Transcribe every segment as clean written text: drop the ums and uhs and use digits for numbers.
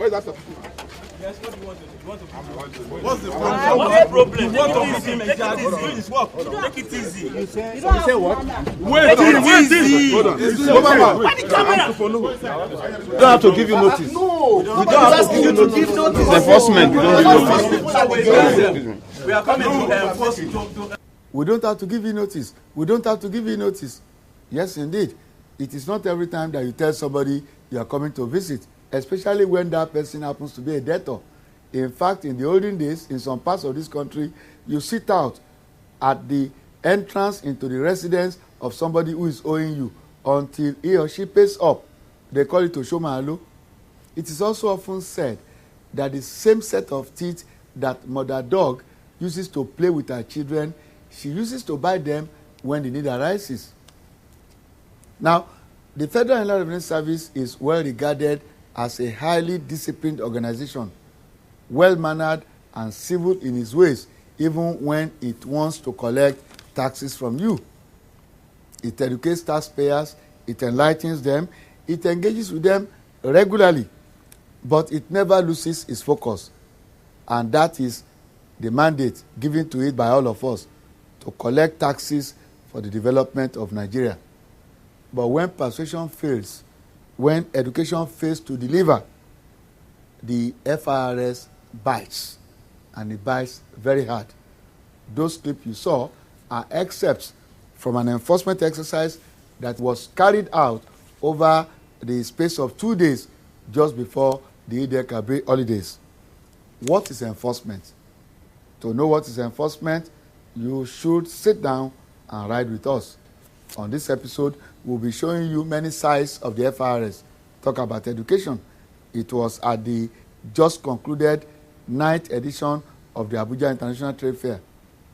is that? Yes, what do you want to do? What's the problem? What's the problem? You want to miss him and just do his work. Take it easy. You say what? Wait, Hold on. Why the camera? We don't have to give you notice. No. We don't have to give you notice. It's enforcement. We don't give notice. We are coming to enforce. We don't have to give you notice. We don't have to give you notice. Yes, indeed. It is not every time that you tell somebody you are coming to visit, especially when that person happens to be a debtor. In fact, in the olden days, in some parts of this country, you sit out at the entrance into the residence of somebody who is owing you until he or she pays up. They call it Oshomalo. It is also often said that the same set of teeth that mother dog uses to play with her children, she uses to buy them when the need arises. Now, the Federal Inland Revenue Service is well regarded as a highly disciplined organization, well-mannered and civil in its ways, even when it wants to collect taxes from you. It educates taxpayers, it enlightens them, it engages with them regularly, but it never loses its focus. And that is the mandate given to it by all of us, to collect taxes for the development of Nigeria. But when persuasion fails, when education fails to deliver, the FIRS bites, and it bites very hard. Those clips you saw are excerpts from an enforcement exercise that was carried out over the space of 2 days just before the Eid-el-Kabir holidays. What is enforcement? To know what is enforcement, you should sit down and ride with us. On this episode, we'll be showing you many sides of the FIRS. Talk about education. It was at the just concluded 9th edition of the Abuja International Trade Fair.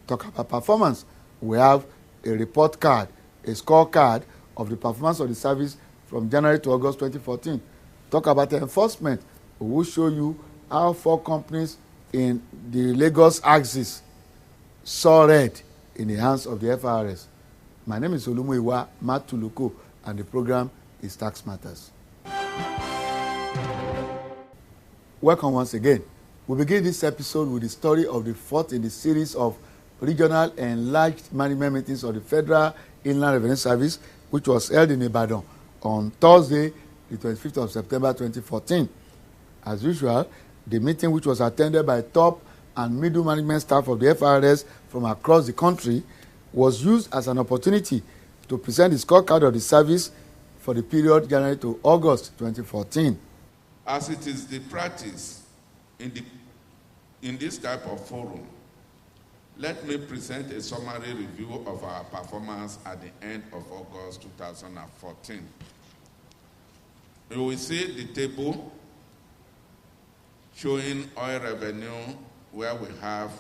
Talk about performance. We have a report card, a scorecard of the performance of the service from January to August 2014. Talk about enforcement. We will show you how 4 companies in the Lagos axis saw red in the hands of the FIRS. My name is Olumuyiwa Matuluko, and the program is Tax Matters. Welcome once again. We begin this episode with the story of the 4th in the series of regional enlarged management meetings of the Federal Inland Revenue Service, which was held in Ibadan on Thursday, the 25th of September 2014. As usual, the meeting, which was attended by top and middle management staff of the FIRS from across the country, was used as an opportunity to present the scorecard of the service for the period January to August 2014. As it is the practice in this type of forum, let me present a summary review of our performance at the end of August 2014. You will see the table showing oil revenue where we have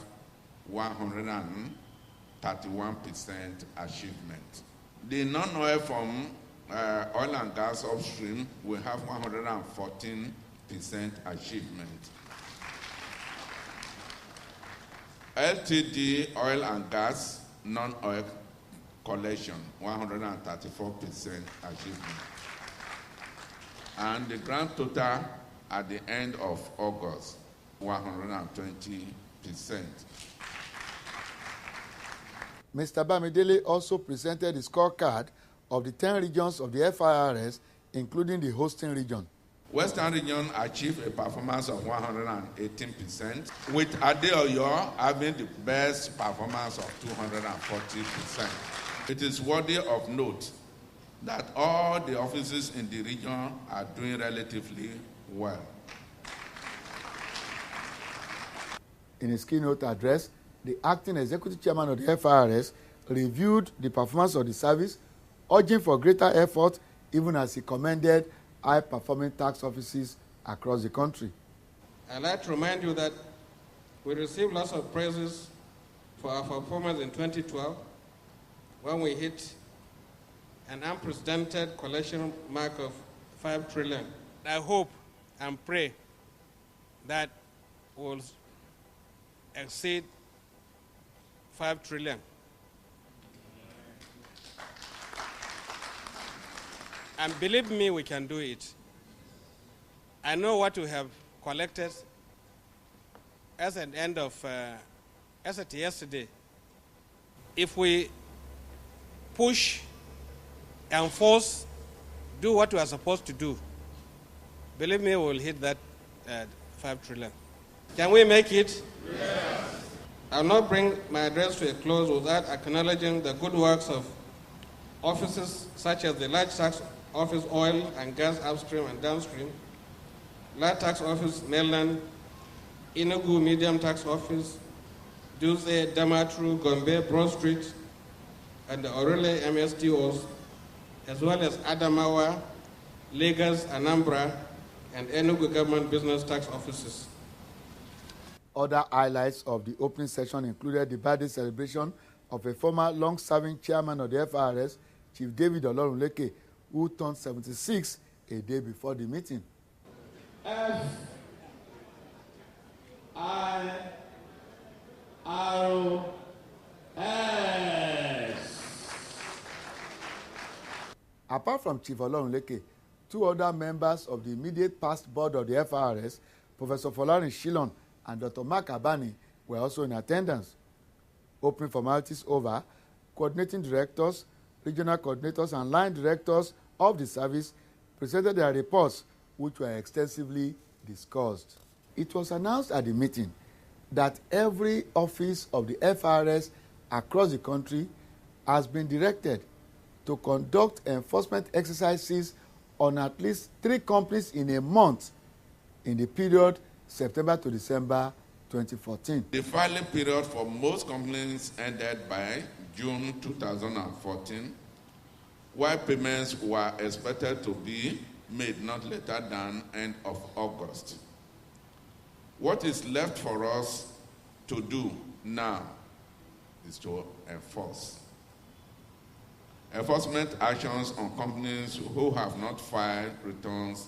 131% achievement. The non-oil from oil and gas upstream will have 114% achievement. LTD oil and gas non-oil collection, 134% achievement. And the grand total at the end of August, 120%. Mr. Bamidele also presented the scorecard of the 10 regions of the FIRS, including the hosting region. Western region achieved a performance of 118%, with Adeoyo having the best performance of 240%. It is worthy of note that all the offices in the region are doing relatively well. In his keynote address, the acting executive chairman of the FIRS reviewed the performance of the service, urging for greater effort, even as he commended high-performing tax offices across the country. I'd like to remind you that we received lots of praises for our performance in 2012 when we hit an unprecedented collection mark of 5 trillion. I hope and pray that we'll exceed 5 trillion. And believe me, we can do it. I know what we have collected as at end of, as at yesterday, if we push, enforce, do what we are supposed to do, believe me, we will hit that 5 trillion. Can we make it? Yes. I will not bring my address to a close without acknowledging the good works of offices such as the Large Tax Office Oil and Gas Upstream and Downstream, Large Tax Office Mainland, Enugu Medium Tax Office, Duse, Damatru, Gombe, Broad Street, and the Orele MSTOs, as well as Adamawa, Lagos, Anambra, and Enugu Government Business Tax Offices. Other highlights of the opening session included the birthday celebration of a former long-serving chairman of the FRS, Chief David Olorunleke, who turned 76 a day before the meeting. Apart from Chief Olorunleke, 2 other members of the immediate past board of the FRS, Professor Folarin Shillon and Dr. Mark Abani, were also in attendance. Opening formalities over, coordinating directors, regional coordinators, and line directors of the service presented their reports, which were extensively discussed. It was announced at the meeting that every office of the FRS across the country has been directed to conduct enforcement exercises on at least 3 companies in a month in the period September to December 2014. The filing period for most companies ended by June 2014, while payments were expected to be made not later than end of August. What is left for us to do now is to enforce. Enforcement actions on companies who have not filed returns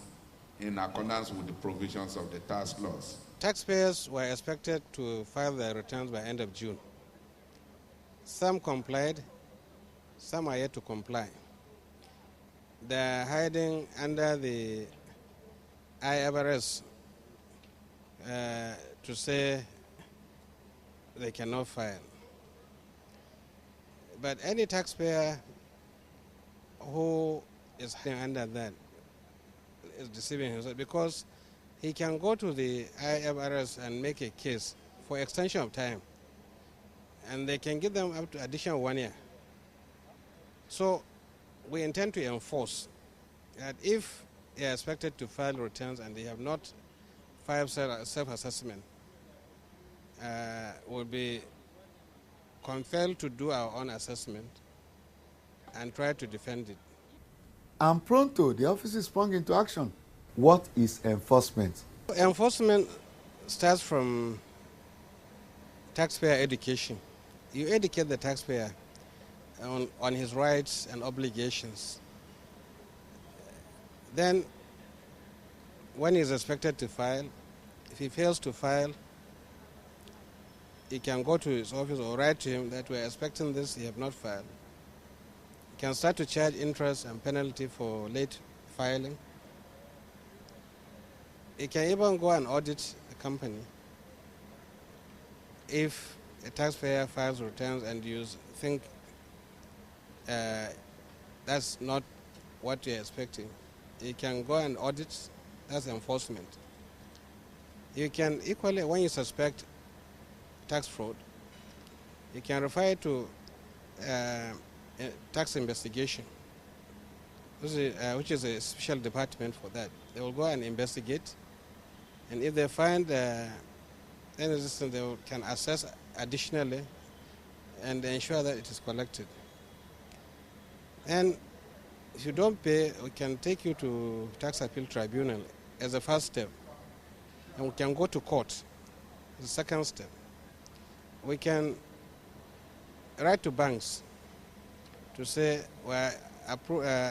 in accordance with the provisions of the tax laws. Taxpayers were expected to file their returns by end of June. Some complied, some are yet to comply. They are hiding under the IFRS to say they cannot file. But any taxpayer who is under that is deceiving himself, because he can go to the IFRS and make a case for extension of time, and they can give them up to additional 1 year. So we intend to enforce that if they are expected to file returns and they have not filed self-assessment, will be compelled to do our own assessment and try to defend it. And pronto, the office sprung into action. What is enforcement? Enforcement starts from taxpayer education. You educate the taxpayer on his rights and obligations. Then, when he is expected to file, if he fails to file, he can go to his office or write to him that we are expecting this, he have not filed. He can start to charge interest and penalty for late filing. He can even go and audit the company if a taxpayer files returns and you think that's not what you're expecting. You can go and audit, that's enforcement. You can equally, when you suspect tax fraud, you can refer to tax investigation, which is a special department for that. They will go and investigate, and if they find any resistance, they can assess additionally and ensure that it is collected. And if you don't pay, we can take you to tax appeal tribunal as a first step, and we can go to court as a second step. We can write to banks to say we're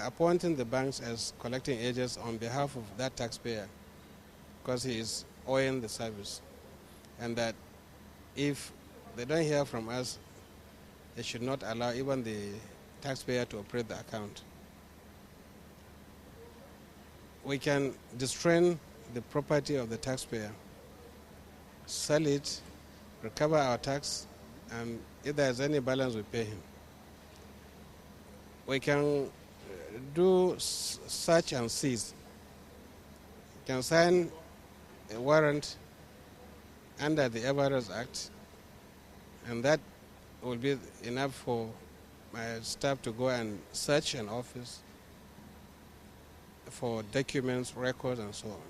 appointing the banks as collecting agents on behalf of that taxpayer because he is owing the service, and that if they don't hear from us, they should not allow even the taxpayer to operate the account. We can distrain the property of the taxpayer, sell it, recover our tax, and if there's any balance, we pay him. We can do search and seize. You can sign a warrant under the Evidence Act, and that will be enough for my staff to go and search an office for documents, records, and so on.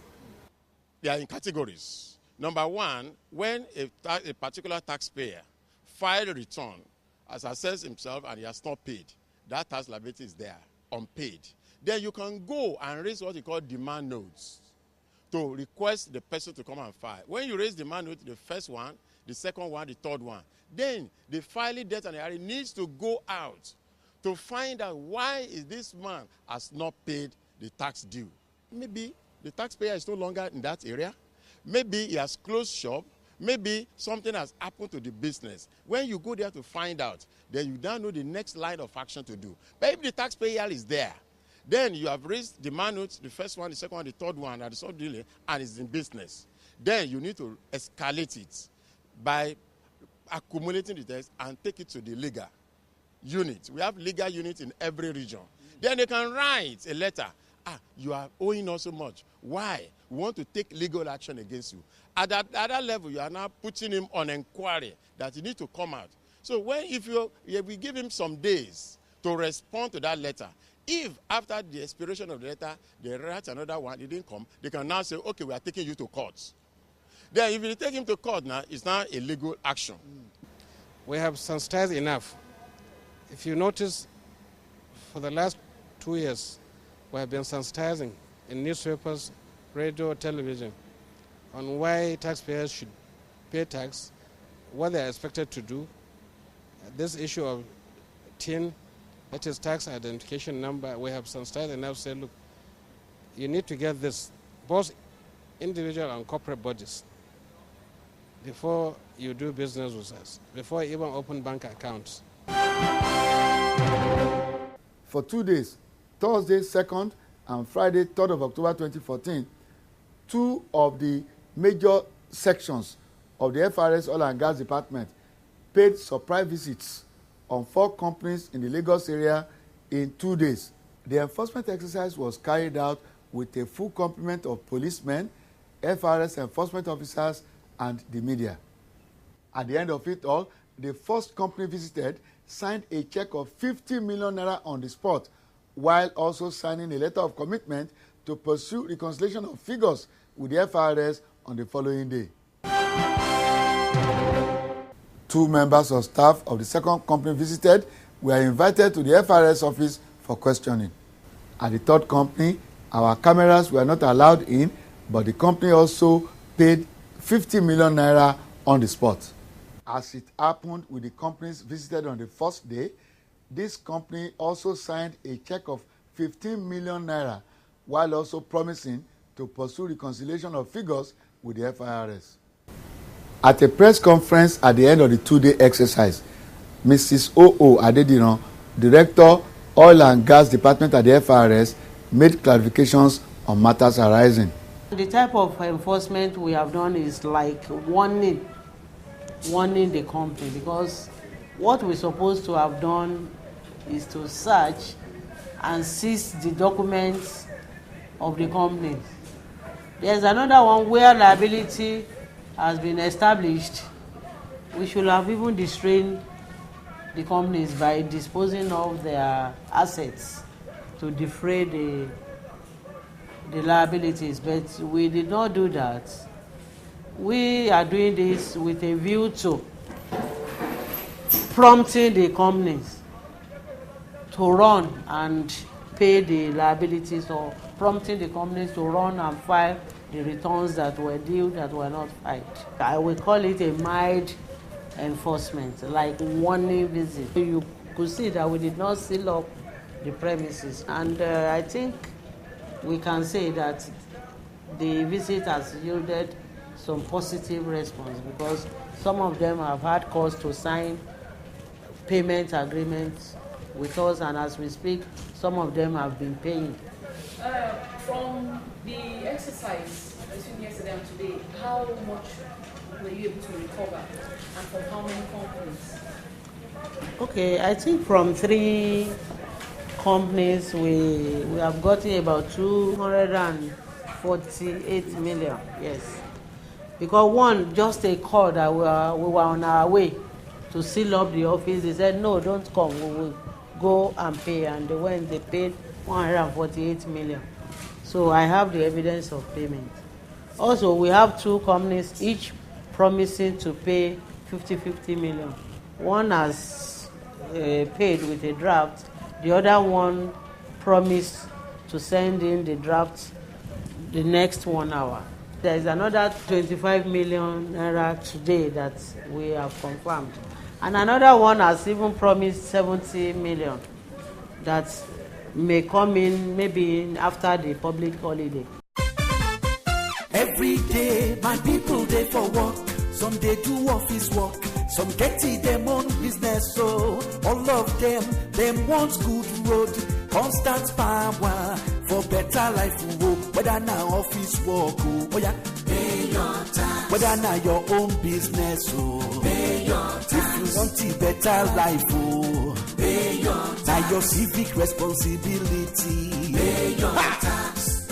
They are in categories. Number one, when a particular taxpayer files a return as assessed himself and he has not paid, that tax liability is there, unpaid. Then you can go and raise what you call demand notes to request the person to come and file. When you raise demand note, the first one, the second one, the third one, then the filing date and hearing needs to go out to find out why is this man has not paid the tax due. Maybe the taxpayer is no longer in that area. Maybe he has closed shop. Maybe something has happened to the business. When you go there to find out, then you now know the next line of action to do. But if the taxpayer is there, then you have raised demand notes, the first one, the second one, the third one, and the third dealing, and it's in business. Then you need to escalate it by accumulating the text and take it to the legal unit. We have legal units in every region. Then they can write a letter. You are owing us so much. Why? We want to take legal action against you. At that level, you are now putting him on inquiry that you need to come out. So if we give him some days to respond to that letter, if after the expiration of the letter, they write another one, it didn't come, they can now say, okay, we are taking you to court. Then if you take him to court now, it's now a legal action. We have sensitized enough. If you notice, for the last 2 years, we have been sensitizing in newspapers, radio, television, on why taxpayers should pay tax, what they are expected to do. This issue of TIN, that is tax identification number, we have sensitized enough to say, look, you need to get this, both individual and corporate bodies, before you do business with us, before you even open bank accounts. For 2 days, Thursday 2nd and Friday 3rd of October 2014, 2 of the major sections of the FRS Oil and Gas Department paid surprise visits on 4 companies in the Lagos area in 2 days. The enforcement exercise was carried out with a full complement of policemen, FRS enforcement officers, and the media. At the end of it all, the first company visited signed a check of 50 million naira on the spot, while also signing a letter of commitment to pursue reconciliation of figures with the FRS on the following day. 2 members of staff of the second company visited were invited to the FRS office for questioning. At the third company, our cameras were not allowed in, but the company also paid 50 million naira on the spot. As it happened with the companies visited on the first day, this company also signed a check of 15 million naira, while also promising to pursue reconciliation of figures with the FIRS. At a press conference at the end of the 2-day exercise, Mrs. O.O. Adediran, Director, Oil and Gas Department at the FIRS, made clarifications on matters arising. The type of enforcement we have done is like warning the company, because what we're supposed to have done is to search and seize the documents of the company. There's another one where liability has been established. We should have even restrained the companies by disposing of their assets to defray the liabilities, but we did not do that. We are doing this with a view to prompting the companies to run and pay the liabilities, or prompting the companies to run and file the returns that were due that were not filed. I will call it a mild enforcement, like warning visit. You could see that we did not seal up the premises, and I think we can say that the visit has yielded some positive response, because some of them have had cause to sign payment agreements with us, and as we speak, some of them have been paying. From the exercise between yesterday and today, how much were you able to recover, and from how many companies? Okay, I think from 3 companies we have gotten about 248 million. Yes, because one just a call that we were on our way to seal up the office. They said no, don't come. We will go and pay, and they paid 148 million. So I have the evidence of payment. Also, we have 2 companies each promising to pay 50 million. One has paid with a draft. The other one promised to send in the draft the next 1 hour. There is another 25 million naira today that we have confirmed. And another one has even promised 70 million that may come in maybe after the public holiday. Every day, my people they for work. Some they do office work. Some get it them own business. So all of them want good road, constant power for better life. Whether now office work, oh yeah, pay your tax. Whether now your own business, oh pay your tax. If you want a better life, oh pay your tax. Now your civic responsibility, pay your tax.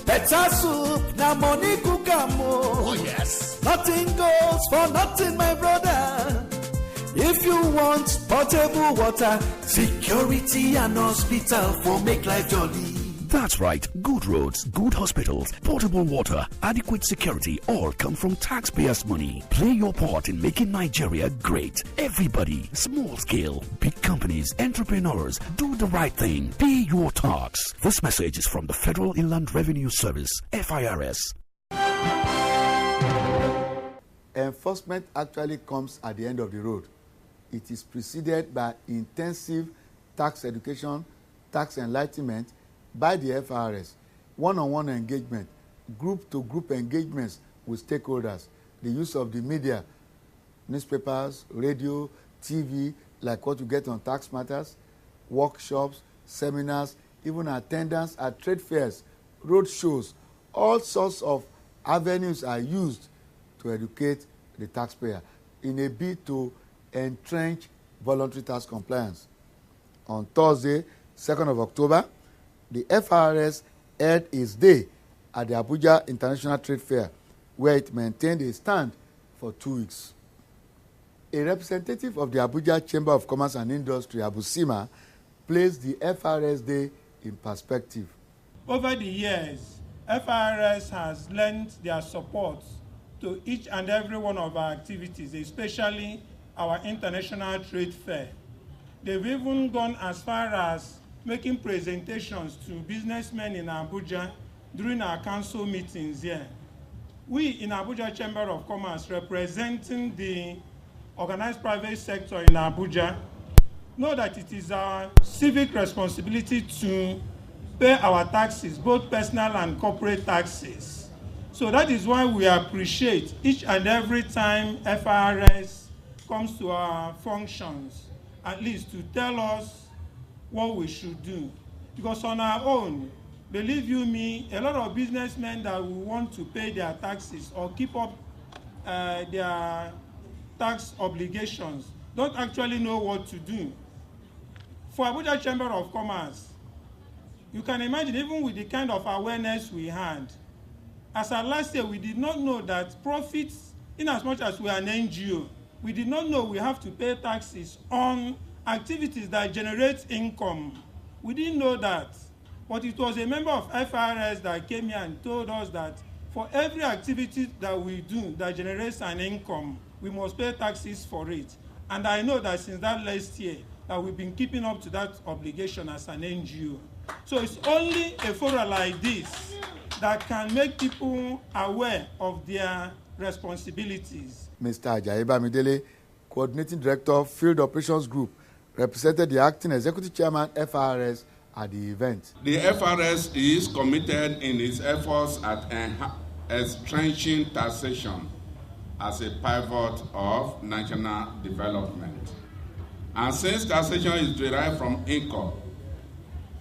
Better soup, now money cook oh yes. Nothing goes for nothing, my brother. If you want potable water, security and hospital for make life jolly. That's right. Good roads, good hospitals, portable water, adequate security all come from taxpayers' money. Play your part in making Nigeria great. Everybody, small scale, big companies, entrepreneurs, do the right thing. Pay your tax. This message is from the Federal Inland Revenue Service, FIRS. Enforcement actually comes at the end of the road. It is preceded by intensive tax education, tax enlightenment by the FIRS, one-on-one engagement, group-to-group engagements with stakeholders, the use of the media, newspapers, radio, TV, like what you get on Tax Matters, workshops, seminars, even attendance at trade fairs, road shows. All sorts of avenues are used to educate the taxpayer in a bid to entrench voluntary tax compliance. On Thursday, 2nd of October, the FIRS held its day at the Abuja International Trade Fair, where it maintained a stand for 2 weeks. A representative of the Abuja Chamber of Commerce and Industry, ABUSIMA, placed the FIRS Day in perspective. Over the years, FIRS has lent their support to each and every one of our activities, especially our International Trade Fair. They've even gone as far as making presentations to businessmen in Abuja during our council meetings here. We in Abuja Chamber of Commerce, representing the organized private sector in Abuja, know that it is our civic responsibility to pay our taxes, both personal and corporate taxes. So that is why we appreciate each and every time FIRS comes to our functions, at least to tell us what we should do. Because on our own, believe you me, a lot of businessmen that will want to pay their taxes or keep up their tax obligations don't actually know what to do. For Abuja Chamber of Commerce, you can imagine, even with the kind of awareness we had, as of last year, we did not know that profits, in as much as we are an NGO, we did not know we have to pay taxes on activities that generate income. We didn't know that. But it was a member of FIRS that came here and told us that for every activity that we do that generates an income, we must pay taxes for it. And I know that since that last year, that we've been keeping up to that obligation as an NGO. So it's only a forum like this that can make people aware of their responsibilities. Mr. Ajayi Bamidele, Coordinating Director, Field Operations Group, represented the acting executive chairman FIRS at the event. The FIRS is committed in its efforts at entrenching taxation as a pivot of national development. And since taxation is derived from income,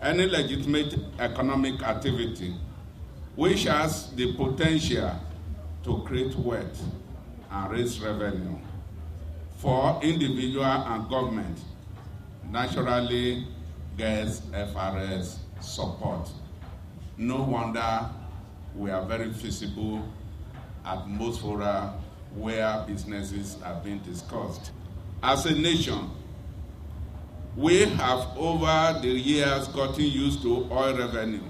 any legitimate economic activity which has the potential to create wealth and raise revenue for individual and government, naturally gets FRS support. No wonder we are very visible at most fora where businesses are being discussed. As a nation, we have over the years gotten used to oil revenue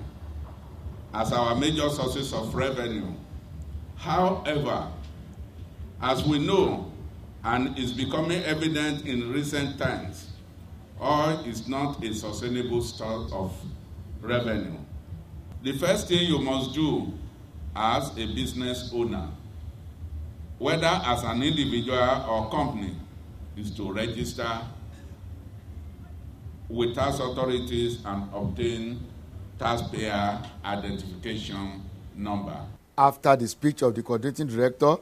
as our major sources of revenue. However, as we know, and is becoming evident in recent times, oil is not a sustainable source of revenue. The first thing you must do as a business owner, whether as an individual or company, is to register with tax authorities and obtain taxpayer identification number. After the speech of the coordinating director,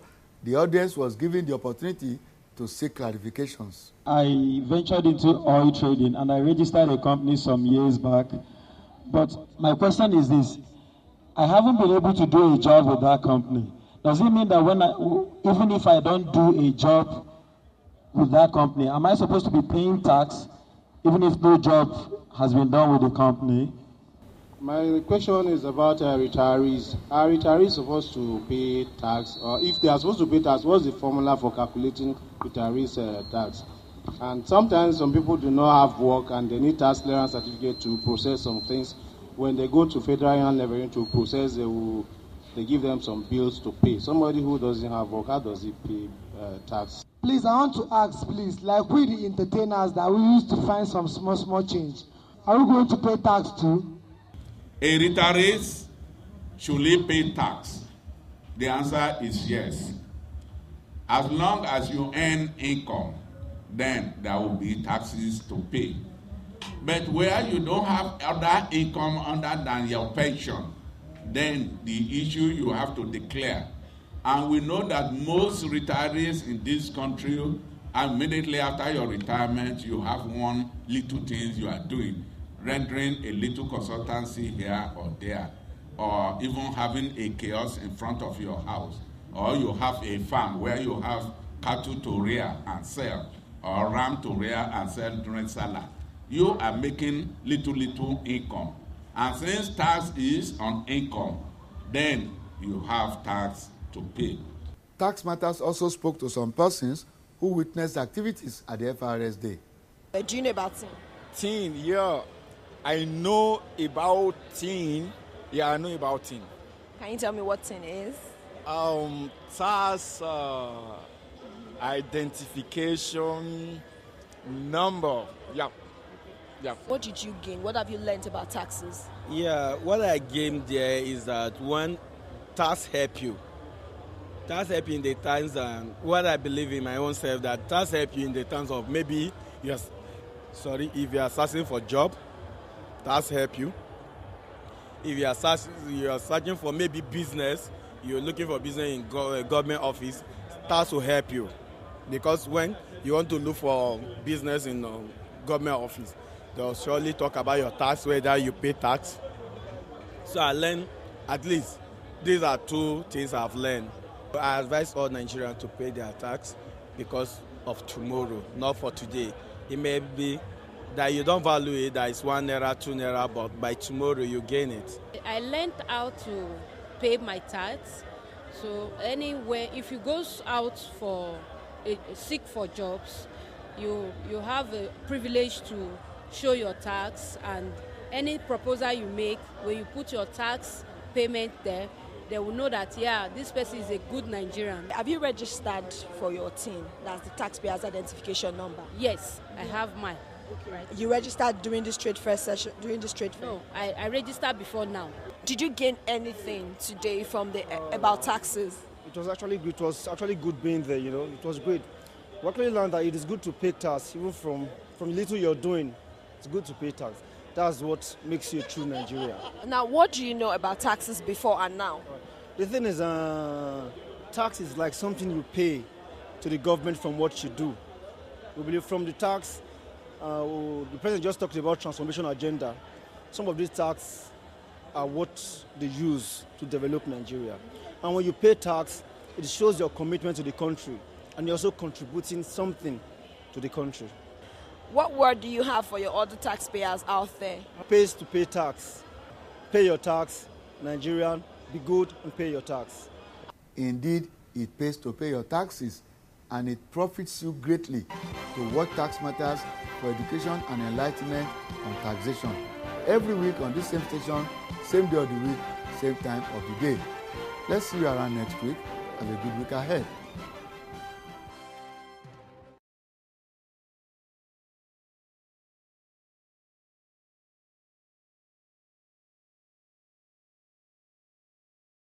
the audience was given the opportunity to seek clarifications. I ventured into oil trading and I registered a company some years back. But my question is this: I haven't been able to do a job with that company. Does it mean that even if I don't do a job with that company, am I supposed to be paying tax even if no job has been done with the company? My question is about retirees. Are retirees supposed to pay tax? Or if they are supposed to pay tax, what's the formula for calculating retirees' tax? And sometimes some people do not have work and they need tax clearance certificate to process some things. When they go to federal level to process, they give them some bills to pay. Somebody who doesn't have work, how does he pay tax? Please, I want to ask, please, like we the entertainers that we used to find some small change, are we going to pay tax too? A retiree, should he pay tax? The answer is yes. As long as you earn income, then there will be taxes to pay. But where you don't have other income other than your pension, then the issue you have to declare. And we know that most retirees in this country, immediately after your retirement, you have one little thing you are doing, rendering a little consultancy here or there, or even having a kiosk in front of your house, or you have a farm where you have cattle to rear and sell, or ram to rear and sell during Salah. You are making little income. And since tax is on income, then you have tax to pay. Tax Matters also spoke to some persons who witnessed activities at the FRS Day. Do you know about TIN? TIN, yeah. I know about TIN. Yeah, I know about TIN. Can you tell me what TIN is? Tax identification number. Yeah. Yeah. What did you gain? What have you learned about taxes? Yeah, what I gained there is that one, tax help you. Tax help you in the times, and what I believe in my own self, that tax help you in the terms of maybe if you are searching for job, tax help you. If you are searching for maybe business, you're looking for business in government office, tax will help you. Because when you want to look for business in government office, they'll surely talk about your tax, whether you pay tax. So I learned, at least, these are two things I've learned. I advise all Nigerians to pay their tax because of tomorrow, not for today. It may be that you don't value it, that it's 1 naira, 2 naira, but by tomorrow you gain it. I learned how to pay my tax. So anywhere, if you go out seek for jobs, you have a privilege to show your tax, and any proposal you make, when you put your tax payment there, they will know that, yeah, this person is a good Nigerian. Have you registered for your TIN? That's the taxpayer's identification number. Yes, I have mine. Okay. Right. You registered during this trade fair session? No, I registered before now. Did you gain anything today from about taxes? It was actually good. It was actually good being there. It was great. We actually learned that it is good to pay tax, even from little you're doing. It's good to pay tax. That's what makes you a true Nigerian. Now, what do you know about taxes before and now? The thing is, tax is like something you pay to the government from what you do. We believe from the tax, the president just talked about transformation agenda. Some of these tax are what they use to develop Nigeria. And when you pay tax, it shows your commitment to the country, and you're also contributing something to the country. What word do you have for your other taxpayers out there? Pays to pay tax. Pay your tax, Nigerian, be good and pay your tax. Indeed, it pays to pay your taxes, and it profits you greatly to watch Tax Matters for education and enlightenment on taxation. Every week on this same station, same day of the week, same time of the day. Let's see you around next week. Have a good week ahead.